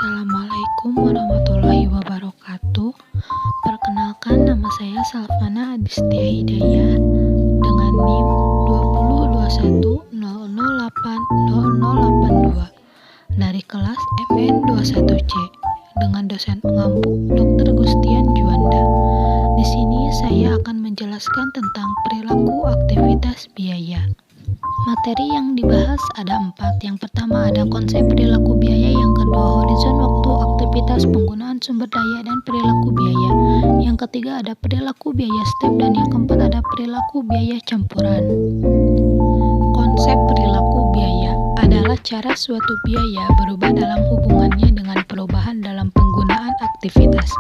Assalamualaikum warahmatullahi wabarakatuh. Perkenalkan, nama saya Salvana Adistia Hidayah dengan NIM 202100800082 dari kelas MN21C dengan dosen pengampu Dr. Gustian Juanda. Di sini saya akan menjelaskan tentang perilaku aktivitas biaya. Materi yang dibahas ada 4. Yang pertama ada konsep perilaku biaya, yang kedua horizon waktu, aktivitas, penggunaan sumber daya, dan perilaku biaya. Yang ketiga ada perilaku biaya step, dan yang keempat ada perilaku biaya campuran. Konsep perilaku biaya adalah cara suatu biaya berubah dalam hubungannya dengan perubahan dalam penggunaan aktivitas.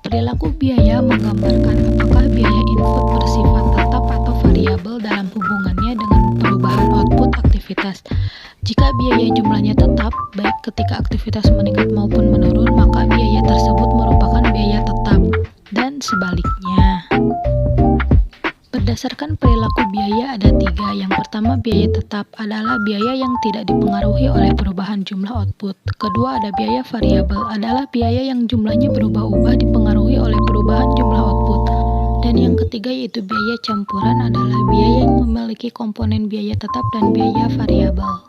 Perilaku biaya menggambarkan apakah biaya input bersifat tetap atau variabel dalam hubungannya dengan perubahan output aktivitas. Jika biaya jumlahnya tetap, baik ketika aktivitas meningkat maupun menurun, maka biaya tersebut merupakan biaya tetap, dan sebaliknya. Berdasarkan perilaku biaya ada 3. Yang pertama, biaya tetap adalah biaya yang tidak dipengaruhi oleh perubahan jumlah output. Kedua, ada biaya variabel adalah biaya yang jumlahnya berubah-ubah dipengaruhi oleh perubahan jumlah output. Dan yang ketiga yaitu biaya campuran adalah biaya yang memiliki komponen biaya tetap dan biaya variabel.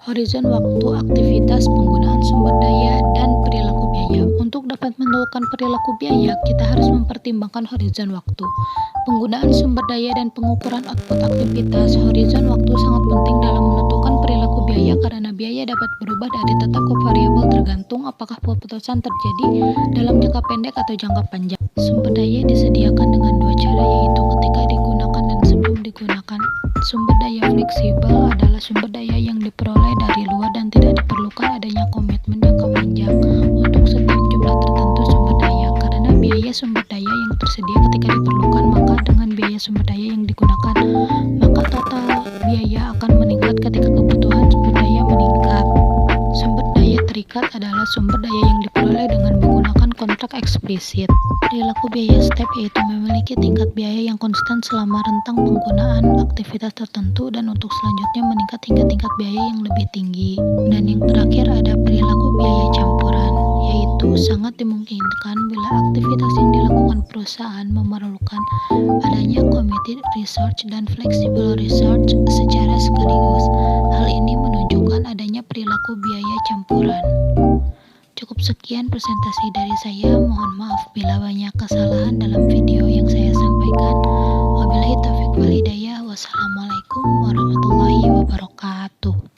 Horizon waktu, aktivitas, penggunaan sumber daya, dan perilaku biaya. Untuk dapat menentukan perilaku biaya, kita harus mempertimbangkan horizon waktu, penggunaan sumber daya, dan pengukuran output aktivitas. Horizon waktu sangat penting dalam menentukan perilaku biaya karena biaya dapat berubah dari tetap ke variabel tergantung apakah keputusan terjadi dalam jangka pendek atau jangka panjang. Sumber daya disediakan dengan 2 cara, yaitu ketika digunakan dan sebelum digunakan. Sumber daya fleksibel adalah sumber daya yang diperoleh dari luar dan tidak diperlukan adanya komitmen jangka panjang untuk setiap jumlah tertentu sumber daya. Karena biaya sumber daya yang tersedia ketika diperlukan, maka dengan biaya sumber daya yang digunakan, maka total biaya akan meningkat ketika kebutuhan sumber daya meningkat. Sumber daya terikat adalah sumber daya yang diperoleh dengan menggunakan kontrak eksplisit. Perilaku biaya step yaitu memiliki tingkat biaya yang konstan selama rentang penggunaan aktivitas tertentu dan untuk selanjutnya meningkat hingga tingkat biaya yang lebih tinggi. Dan yang terakhir ada perilaku biaya campuran, yaitu sangat dimungkinkan bila aktivitas yang dilakukan perusahaan memerlukan adanya committed research dan flexible research secara sekaligus. Hal ini menunjukkan adanya perilaku biaya campuran. Cukup sekian presentasi dari saya. Mohon maaf bila banyak kesalahan dalam video yang saya sampaikan. Wabillahi taufiq wal hidayah. Wassalamualaikum warahmatullahi wabarakatuh.